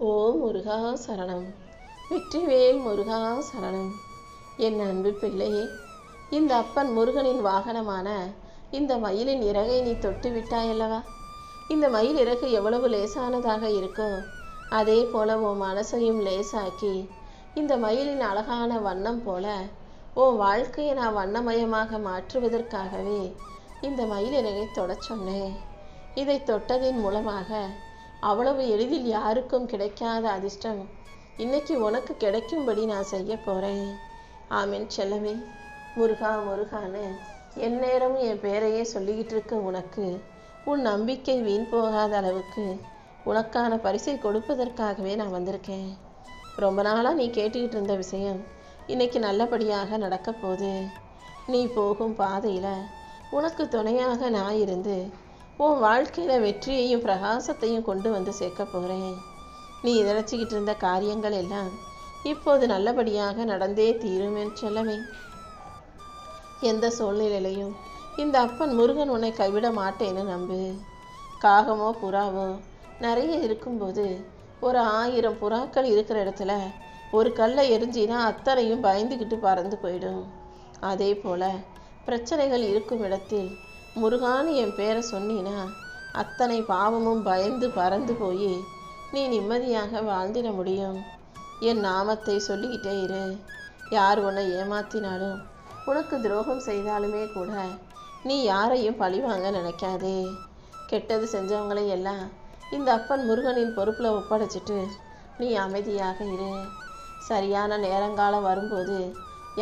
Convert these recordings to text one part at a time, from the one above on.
ஓம் முருகா சரணம். வெற்றிவேல் முருகா சரணம். என் அன்பு பிள்ளையே, இந்த அப்பன் முருகனின் வாகனமான இந்த மயிலின் இறகை நீ தொட்டு விட்டாயல்லவா? இந்த மயில் இறகு எவ்வளவு லேசானதாக இருக்கோ அதே போல உன் மனசையும் லேசாக்கி இந்த மயிலின் அழகான வண்ணம் போல உன் வாழ்க்கையை நான் வண்ணமயமாக மாற்றுவதற்காகவே இந்த மயில் இறகை தொடச் சொன்னேன். இதை தொட்டதின் மூலமாக அவ்வளவு எளிதில் யாருக்கும் கிடைக்காத அதிர்ஷ்டம் இன்னைக்கு உனக்கு கிடைக்கும்படி நான் செய்ய போறேன். ஆமென் செல்லமே. முருகா முருகான்னு எந்நேரமும் என் பேரையே சொல்லிக்கிட்டு இருக்க உனக்கு உன் நம்பிக்கை வீண் போகாத அளவுக்கு உனக்கான பரிசை கொடுப்பதற்காகவே நான் வந்திருக்கேன். ரொம்ப நாளாக நீ கேட்டுக்கிட்டு இருந்த விஷயம் இன்னைக்கு நல்லபடியாக நடக்க போகுது. நீ போகும் பாதையில் உனக்கு துணையாக நான் இருந்து உன் வாழ்க்கையில் வெற்றியையும் பிரகாசத்தையும் கொண்டு வந்து சேர்க்க போகிறேன். நீ நினைச்சிக்கிட்டு இருந்த காரியங்கள் எல்லாம் இப்போது நல்லபடியாக நடந்தே தீரும் என் செல்லமே. எந்த சூழ்நிலையிலையும் இந்த அப்பன் முருகன் உன்னை கைவிட மாட்டேன்னு நம்பு. காகமோ புறாவோ நிறைய இருக்கும்போது ஒரு 1000 புறாக்கள் இருக்கிற இடத்துல ஒரு கல்லை எரிஞ்சினா அத்தனையும் பயந்துக்கிட்டு பறந்து போயிடும். அதே போல் பிரச்சனைகள் இருக்கும் இடத்தில் முருகான்னு என் பேரை சொன்னீன்னா அத்தனை பாவமும் பயந்து பறந்து போய் நீ நிம்மதியாக வாழ்ந்திட முடியும். என் நாமத்தை சொல்லிக்கிட்டே இரு. யார் உன்னை ஏமாத்தினாலும் உனக்கு துரோகம் செய்தாலுமே கூட நீ யாரையும் பழிவாங்க நினைக்காதே. கெட்டது செஞ்சவங்களை எல்லாம் இந்த அப்பன் முருகனின் பொறுப்பில் ஒப்படைச்சிட்டு நீ அமைதியாக இரு. சரியான நேரங்காலம் வரும்போது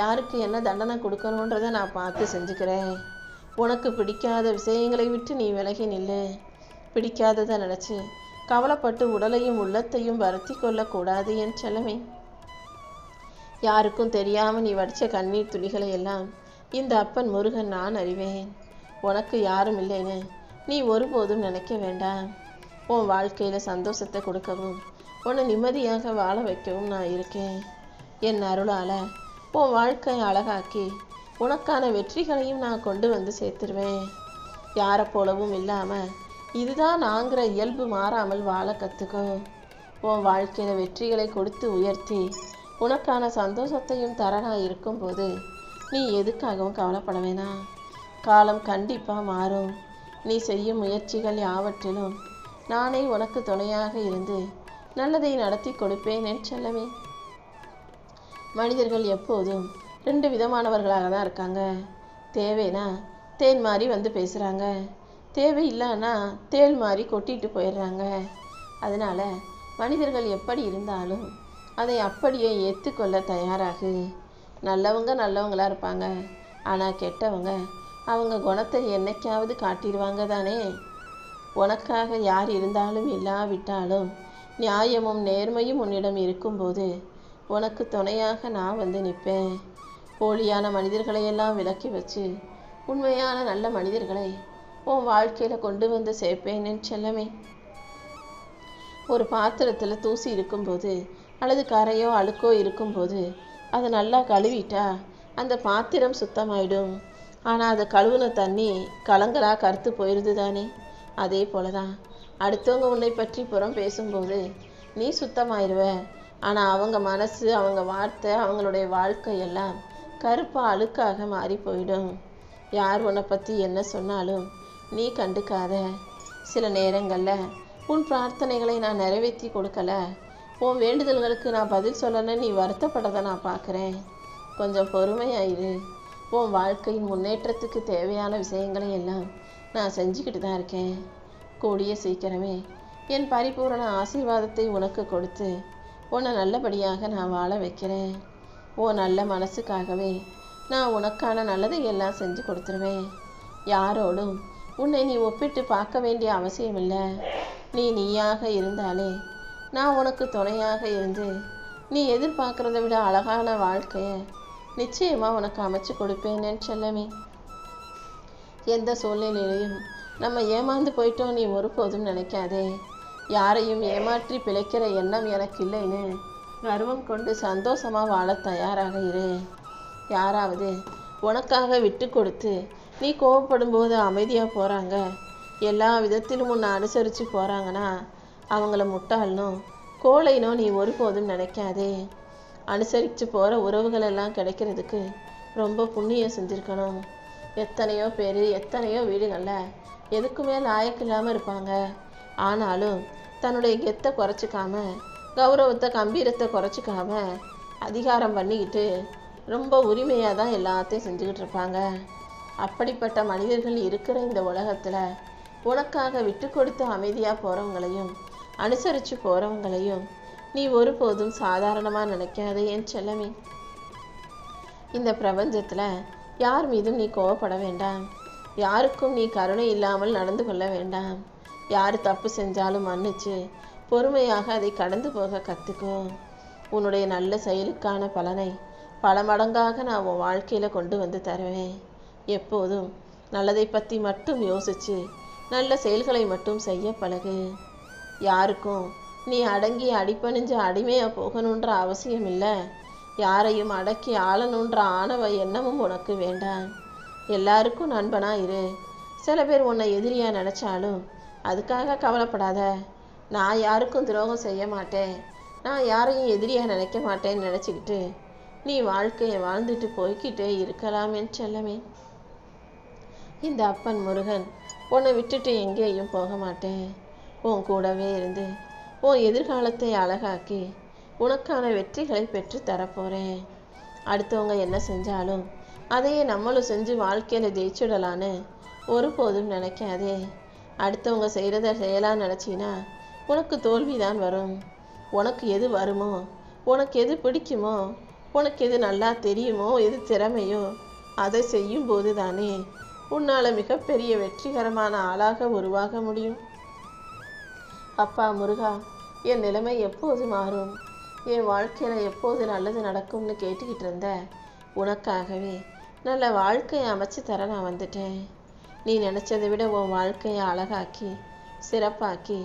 யாருக்கு என்ன தண்டனை கொடுக்கணுன்றதை நான் பார்த்து செஞ்சுக்கிறேன். உனக்கு பிடிக்காத விஷயங்களை விட்டு நீ விலகி நில்லு. பிடிக்காததை நினச்சி கவலைப்பட்டு உடலையும் உள்ளத்தையும் வருத்தி கொள்ளக்கூடாது என் செல்லமே. யாருக்கும் தெரியாமல் நீ வடித்த கண்ணீர் துளிகளை எல்லாம் இந்த அப்பன் முருகன் நான் அறிவேன். உனக்கு யாரும் இல்லைன்னு நீ ஒருபோதும் நினைக்க வேண்டாம். உன் வாழ்க்கையில் சந்தோஷத்தை கொடுக்கவும் உன்னை நிம்மதியாக வாழ வைக்கவும் நான் இருக்கேன். என் அருளால் உன் வாழ்க்கையை அழகாக்கி உனக்கான வெற்றிகளையும் நான் கொண்டு வந்து சேர்த்துருவேன். யாரை போலவும் இல்லாமல் இதுதான் நாங்கிற இயல்பு மாறாமல் வாழ கற்றுக்கோ. உன் வாழ்க்கையில் வெற்றிகளை கொடுத்து உயர்த்தி உனக்கான சந்தோஷத்தையும் தரனாக இருக்கும்போது நீ எதுக்காகவும் கவலைப்பட வேணாம். காலம் கண்டிப்பாக மாறும். நீ செய்யும் முயற்சிகள் யாவற்றிலும் நானே உனக்கு துணையாக இருந்து நல்லதை நடத்தி கொடுப்பேன் என் செல்லமே. மனிதர்கள் எப்போதும் 2 விதமானவர்களாக தான் இருக்காங்க. தேவைன்னா தேன் மாதிரி வந்து பேசுகிறாங்க, தேவையில்லைன்னா தேள் மாதிரி கொட்டிட்டு போயிடுறாங்க. அதனால் மனிதர்கள் எப்படி இருந்தாலும் அதை அப்படியே ஏற்றுக்கொள்ள தயாராகு. நல்லவங்க நல்லவங்களாக இருப்பாங்க, ஆனால் கெட்டவங்க அவங்க குணத்தை என்னைக்காவது காட்டிடுவாங்க தானே. உனக்காக யார் இருந்தாலும் இல்லாவிட்டாலும் நியாயமும் நேர்மையும் உன்னிடம் இருக்கும்போது உனக்கு துணையாக நான் வந்து நிற்பேன். போலியான மனிதர்களையெல்லாம் விலக்கி வச்சு உண்மையான நல்ல மனிதர்களை உன் வாழ்க்கையில் கொண்டு வந்து சேர்ப்பேன் என் செல்லமே. ஒரு பாத்திரத்தில் தூசி இருக்கும்போது அல்லது கரையோ அழுக்கோ இருக்கும்போது அதை நல்லா கழுவிட்டா அந்த பாத்திரம் சுத்தமாயிடும். ஆனால் அதை கழுவுன தண்ணி கலங்கலாக கருத்து போயிடுது தானே. அதே போல தான் அடுத்தவங்க உன்னை பற்றி புறம் பேசும்போது நீ சுத்தமாயிருவ. ஆனால் அவங்க மனசு, அவங்க வார்த்தை, அவங்களுடைய வாழ்க்கையெல்லாம் கருப்பாக அழுக்காக மாறி போயிடும். யார் உன்னை பற்றி என்ன சொன்னாலும் நீ கண்டுக்காத. சில நேரங்களில் உன் பிரார்த்தனைகளை நான் நிறைவேற்றி கொடுக்கல, உன் வேண்டுதல்களுக்கு நான் பதில் சொல்லணும்னு நீ வருத்தப்படதை நான் பார்க்குறேன். கொஞ்சம் பொறுமையாயிரு. உன் வாழ்க்கையின் முன்னேற்றத்துக்கு தேவையான விஷயங்களை எல்லாம் நான் செஞ்சுக்கிட்டு தான் இருக்கேன். கூடிய சீக்கிரமே என் பரிபூரண ஆசீர்வாதத்தை உனக்கு கொடுத்து உன்னை நல்லபடியாக நான் வாழ வைக்கிறேன். உன் நல்ல மனசுக்காகவே நான் உனக்கான நல்லதை எல்லாம் செஞ்சு கொடுத்துருவேன். யாரோடும் உன்னை நீ ஒப்பிட்டு பார்க்க வேண்டிய அவசியம் இல்லை. நீ நீயாக இருந்தாலே நான் உனக்கு துணையாக இருந்து நீ எதிர்பார்க்குறத விட அழகான வாழ்க்கையை நிச்சயமாக உனக்கு அமைச்சு கொடுப்பேன் என் செல்லமே. எந்த சூழ்நிலையிலையும் நம்ம ஏமாந்து போயிட்டோம் நீ ஒருபோதும் நினைக்காதே. யாரையும் ஏமாற்றி பிழைக்கிற எண்ணம் எனக்கு இல்லைன்னு கர்வம் கொண்டு சந்தோஷமாக வாழ தயாராக இரு. யாராவது உனக்காக விட்டு கொடுத்து நீ கோவப்படும் போது அமைதியாக போகிறாங்க, எல்லா விதத்திலும் உன்னை அனுசரித்து போகிறாங்கன்னா அவங்கள முட்டாள்னும் கோழைனோ நீ ஒருபோதும் நினைக்காதே. அனுசரித்து போகிற உறவுகள் எல்லாம் கிடைக்கிறதுக்கு ரொம்ப புண்ணியம் செஞ்சுருக்கணும். எத்தனையோ பேர் எத்தனையோ வீடுகளில் எதுக்குமே லாயக்கு இல்லாமல் இருப்பாங்க. ஆனாலும் தன்னுடைய கெத்தை குறைச்சிக்காம, கௌரவத்தை கம்பீரத்தை குறைச்சிக்காம அதிகாரம் பண்ணிக்கிட்டு ரொம்ப உரிமையாக தான் எல்லாத்தையும் செஞ்சுக்கிட்டு இருப்பாங்க. அப்படிப்பட்ட மனிதர்கள் இருக்கிற இந்த உலகத்தில் உனக்காக விட்டு கொடுத்து அமைதியாக போகிறவங்களையும் அனுசரித்து போகிறவங்களையும் நீ ஒருபோதும் சாதாரணமாக நினைக்காதே என் செல்லமே. இந்த பிரபஞ்சத்தில் யார் மீதும் நீ கோவப்பட வேண்டாம். யாருக்கும் நீ கருணை இல்லாமல் நடந்து கொள்ள வேண்டாம். யார் தப்பு செஞ்சாலும் மன்னிச்சு பொறுமையாக அதை கடந்து போக கற்றுக்கோ. உன்னுடைய நல்ல செயலுக்கான பலனை பல மடங்காக நான் உன் வாழ்க்கையில் கொண்டு வந்து தருவேன். எப்போதும் நல்லதை பற்றி மட்டும் யோசித்து நல்ல செயல்களை மட்டும் செய்ய பழகு. யாருக்கும் நீ அடங்கி அடிபணிஞ்சு அடிமையாக போகணுன்ற அவசியம் இல்லை. யாரையும் அடக்கி ஆளணுன்ற ஆணவ எண்ணமும் உனக்கு வேண்டாம். எல்லாருக்கும் நண்பனாக இரு. சில பேர் உன்னை எதிரியாக நினச்சாலும் அதுக்காக கவலைப்படாத. நான் யாருக்கும் துரோகம் செய்ய மாட்டேன், நான் யாரையும் எதிரியாக நினைக்க மாட்டேன்னு நினச்சிக்கிட்டு நீ வாழ்க்கையை வாழ்ந்துட்டு போய்கிட்டே இருக்கலாம் என் செல்லமே. இந்த அப்பன் முருகன் உன்னை விட்டுட்டு எங்கேயும் போக மாட்டேன். உன் கூடவே இருந்து உன் எதிர்காலத்தை அழகாக்கி உனக்கான வெற்றிகளை பெற்று தரப்போகிறேன். அடுத்தவங்க என்ன செஞ்சாலும் அதையே நம்மளும் செஞ்சு வாழ்க்கையில் ஜெயிச்சுடலான்னு ஒருபோதும் நினைக்காதே. அடுத்தவங்க செய்கிறத செய்யலான்னு நினச்சின்னா உனக்கு தோல்வி தான் வரும். உனக்கு எது வருமோ, உனக்கு எது பிடிக்குமோ, உனக்கு எது நல்லா தெரியுமோ, எது திறமையோ அதை செய்யும்போது தானே உன்னால் மிகப்பெரிய வெற்றிகரமான ஆளாக உருவாக முடியும். அப்பா முருகா, என் நிலைமை எப்போது மாறும், என் வாழ்க்கையில் எப்போது நல்லது நடக்கும்னு கேட்டுக்கிட்டு இருந்த உனக்காகவே நல்ல வாழ்க்கையை அமைச்சு தர நான் வந்துட்டேன். நீ நினச்சதை விட உன் வாழ்க்கையை அழகாக்கி சிறப்பாக்கி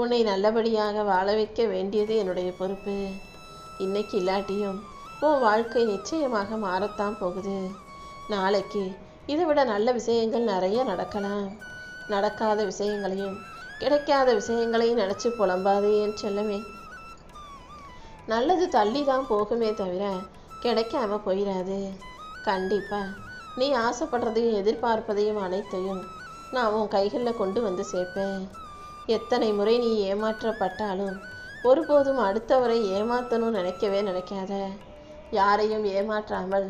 உன்னை நல்லபடியாக வாழ வைக்க வேண்டியது என்னுடைய பொறுப்பு. இன்னைக்கு இல்லாட்டியும் உன் வாழ்க்கை நிச்சயமாக மாறத்தான் போகுது. நாளைக்கு இதை விட நல்ல விஷயங்கள் நிறைய நடக்கலாம். நடக்காத விஷயங்களையும் கிடைக்காத விஷயங்களையும் நினச்சி புலம்பாதே என் செல்லமே. நல்லது தள்ளி தான் போகுமே தவிர கிடைக்காம போயிடாது. கண்டிப்பாக நீ ஆசைப்படுறதையும் எதிர்பார்ப்பதையும் அனைத்தையும் நான் உன் கைகளில் கொண்டு வந்து சேர்ப்பேன். எத்தனை முறை நீ ஏமாற்றப்பட்டாலும் ஒருபோதும் அடுத்தவரை ஏமாற்றணும்னு நினைக்கவே நினைக்காத. யாரையும் ஏமாற்றாமல்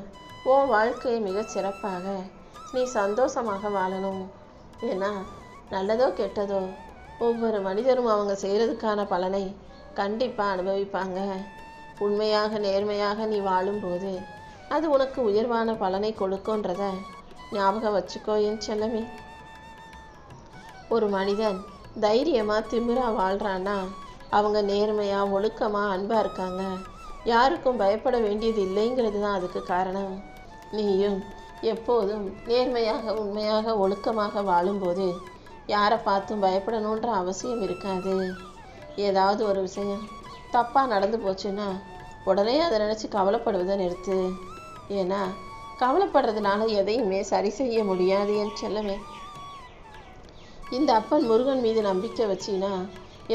உன் வாழ்க்கையை மிக சிறப்பாக நீ சந்தோஷமாக வாழணும். ஏன்னா நல்லதோ கெட்டதோ ஒவ்வொரு மனிதரும் அவங்க செய்கிறதுக்கான பலனை கண்டிப்பாக அனுபவிப்பாங்க. உண்மையாக நேர்மையாக நீ வாழும்போது அது உனக்கு உயர்வான பலனை கொடுக்குன்றத ஞாபகம் வச்சுக்கோ என் செல்லமே. ஒரு மனிதன் தைரியமாக திமிராக வாழ்கிறான்னா அவங்க நேர்மையாக ஒழுக்கமாக அன்பாக இருக்காங்க. யாருக்கும் பயப்பட வேண்டியது இல்லைங்கிறது தான் அதுக்கு காரணம். நீயும் எப்போதும் நேர்மையாக உண்மையாக ஒழுக்கமாக வாழும்போது யாரை பார்த்தும் பயப்படணுன்ற அவசியம் இருக்காது. ஏதாவது ஒரு விஷயம் தப்பாக நடந்து போச்சுன்னா உடனே அதை நினச்சி கவலைப்படுவதை நிறுத்து. ஏன்னா கவலைப்படுறதுனால எதையுமே சரி செய்ய முடியாது என் செல்லமே. இந்த அப்பன் முருகன் மீது நம்பிக்கை வச்சின்னா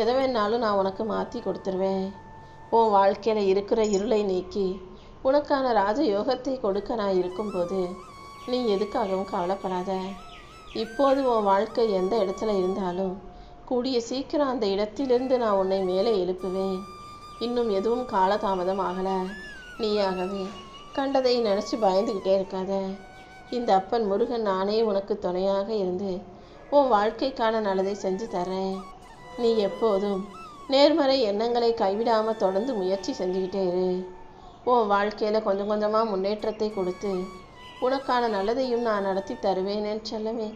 எதை வேணாலும் நான் உனக்கு மாற்றி கொடுத்துருவேன். உன் வாழ்க்கையில் இருக்கிற இருளை நீக்கி உனக்கான ராஜயோகத்தை கொடுக்க நான் இருக்கும்போது நீ எதுக்காகவும் கவலைப்படாத. இப்போது உன் வாழ்க்கை எந்த இடத்துல இருந்தாலும் கூடிய சீக்கிரம் அந்த இடத்திலிருந்து நான் உன்னை மேலே எழுப்புவேன். இன்னும் எதுவும் காலதாமதம் ஆகலை. நீயாகவே கண்டதை நினச்சி பயந்துக்கிட்டே இருக்காத. இந்த அப்பன் முருகன் நானே உனக்கு துணையாக இருந்து உன் வாழ்க்கைக்கான நல்லதை செஞ்சு தரேன். நீ எப்போதும் நேர்மறை எண்ணங்களை கைவிடாமல் தொடர்ந்து முயற்சி செஞ்சுக்கிட்டே இரு. உன் வாழ்க்கையில் கொஞ்சம் கொஞ்சமாக முன்னேற்றத்தை கொடுத்து உனக்கான நல்லதையும் நான் நடத்தி தருவேன் என் செல்லமே.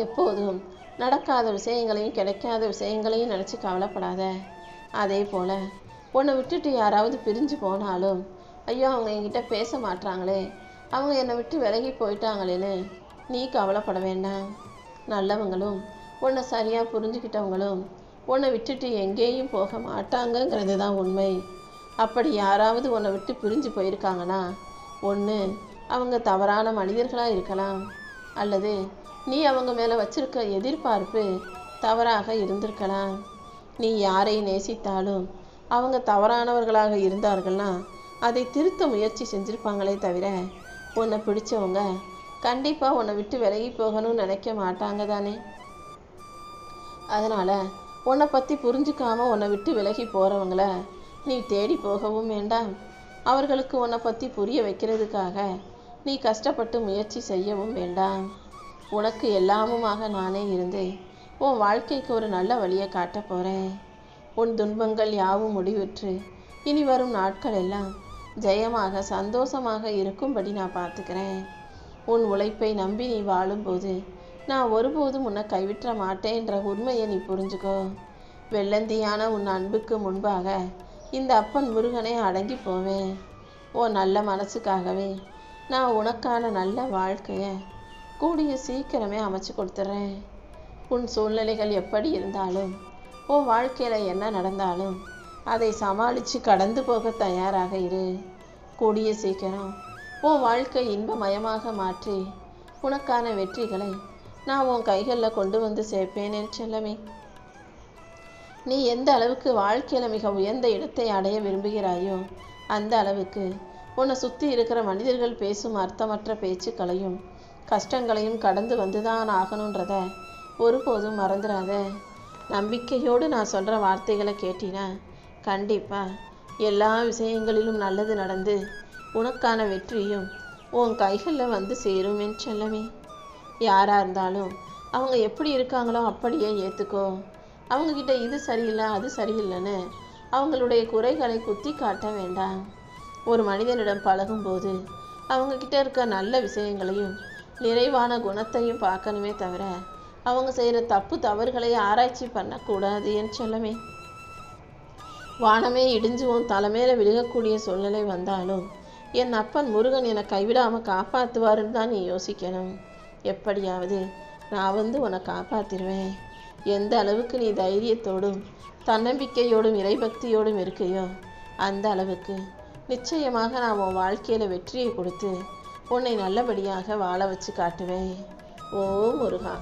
எப்போதும் நடக்காத விஷயங்களையும் கிடைக்காத விஷயங்களையும் நினச்சி கவலைப்படாத. அதே போல் உன்னை விட்டுட்டு யாராவது பிரிஞ்சு போனாலும் ஐயோ அவங்க என்கிட்ட பேச மாட்டாங்களே, அவங்க என்னை விட்டு விலகி போயிட்டாங்களேன்னு நீ கவலைப்பட வேண்டாம். நல்லவங்களும் உன்னை சரியாக புரிஞ்சுக்கிட்டவங்களும் உன்னை விட்டுட்டு எங்கேயும் போக மாட்டாங்கங்கிறது தான் உண்மை. அப்படி யாராவது உன்னை விட்டு பிரிஞ்சு போயிருக்காங்கன்னா ஒன்று அவங்க தவறான மனிதர்களாக இருக்கலாம், அல்லது நீ அவங்க மேலே வச்சிருக்க எதிர்பார்ப்பு தவறாக இருந்திருக்கலாம். நீ யாரை நேசித்தாலும் அவங்க தவறானவர்களாக இருந்தார்கள்னா அதை திருத்த முயற்சி செஞ்சுருப்பாங்களே தவிர உன்னை பிடிச்சவங்க கண்டிப்பாக உன்னை விட்டு விலகி போகணும்னு நினைக்க மாட்டாங்க தானே. அதனால் உன்னை பற்றி புரிஞ்சுக்காம உன்னை விட்டு விலகி போகிறவங்கள நீ தேடி போகவும் வேண்டாம். அவர்களுக்கு உன்னை பற்றி புரிய வைக்கிறதுக்காக நீ கஷ்டப்பட்டு முயற்சி செய்யவும் வேண்டாம். உனக்கு எல்லாமுமாக நானே இருந்து உன் வாழ்க்கைக்கு ஒரு நல்ல வழியை காட்ட போகிறேன். உன் துன்பங்கள் யாவும் முடிவுற்று இனி வரும் நாட்கள் எல்லாம் ஜெயமாக சந்தோஷமாக இருக்கும்படி நான் பார்த்துக்கிறேன். உன் உழைப்பை நம்பி நீ வாழும்போது நான் ஒருபோதும் உன்னை கைவிட்ட மாட்டேன்ற உண்மையை நீ புரிஞ்சுக்கோ. வெள்ளந்தியான உன் அன்புக்கு முன்பாக இந்த அப்பன் முருகனே அடங்கி போவேன். உன் நல்ல மனசுக்காகவே நான் உனக்கான நல்ல வாழ்க்கையை கூடிய சீக்கிரமே அமைச்சு கொடுத்துட்றேன். உன் சூழ்நிலைகள் எப்படி இருந்தாலும் உன் வாழ்க்கையில் என்ன நடந்தாலும் அதை சமாளித்து கடந்து போக தயாராக இரு. கூடிய சீக்கிரம் உன் வாழ்க்கை இன்பமயமாக மாற்றி உனக்கான வெற்றிகளை நான் உன் கைகளில் கொண்டு வந்து சேர்ப்பேன் என் செல்லமே. நீ எந்த அளவுக்கு வாழ்க்கையில் மிக உயர்ந்த இடத்தை அடைய விரும்புகிறாயோ அந்த அளவுக்கு உன்னை சுற்றி இருக்கிற மனிதர்கள் பேசும் அர்த்தமற்ற பேச்சுக்களையும் கஷ்டங்களையும் கடந்து வந்துதான் ஆகணுன்றத ஒருபோதும் மறந்துடாத. நம்பிக்கையோடு நான் சொல்கிற வார்த்தைகளை கேட்டினா கண்டிப்பாக எல்லா விஷயங்களிலும் நல்லது நடந்து உனக்கான வெற்றியும் உன் கைகளில் வந்து சேரும் என் செல்லமே. யாராக இருந்தாலும் அவங்க எப்படி இருக்காங்களோ அப்படியே ஏற்றுக்கோ. அவங்கக்கிட்ட இது சரியில்லை அது சரியில்லைன்னு அவங்களுடைய குறைகளை குத்தி காட்ட வேண்டாம். ஒரு மனிதனிடம் பழகும்போது அவங்கக்கிட்ட இருக்க நல்ல விஷயங்களையும் நிறைவான குணத்தையும் பார்க்கணுமே தவிர அவங்க செய்கிற தப்பு தவறுகளை ஆராய்ச்சி பண்ணக்கூடாது என் செல்லமே. வானமே இடிஞ்சு உன் தலைமையில விழுகக்கூடிய சூழ்நிலை வந்தாலும் என் அப்பன் முருகன் என்னை கைவிடாமல் காப்பாற்றுவாருன்னு தான் நீ யோசிக்கணும். எப்படியாவது நான் வந்து உன்னை காப்பாற்றிடுவேன். எந்த அளவுக்கு நீ தைரியத்தோடும் தன்னம்பிக்கையோடும் இறைபக்தியோடும் இருக்கையோ அந்த அளவுக்கு நிச்சயமாக நான் உன் வாழ்க்கையில் வெற்றியை கொடுத்து உன்னை நல்லபடியாக வாழ வச்சு காட்டுவேன். ஓ முருகா.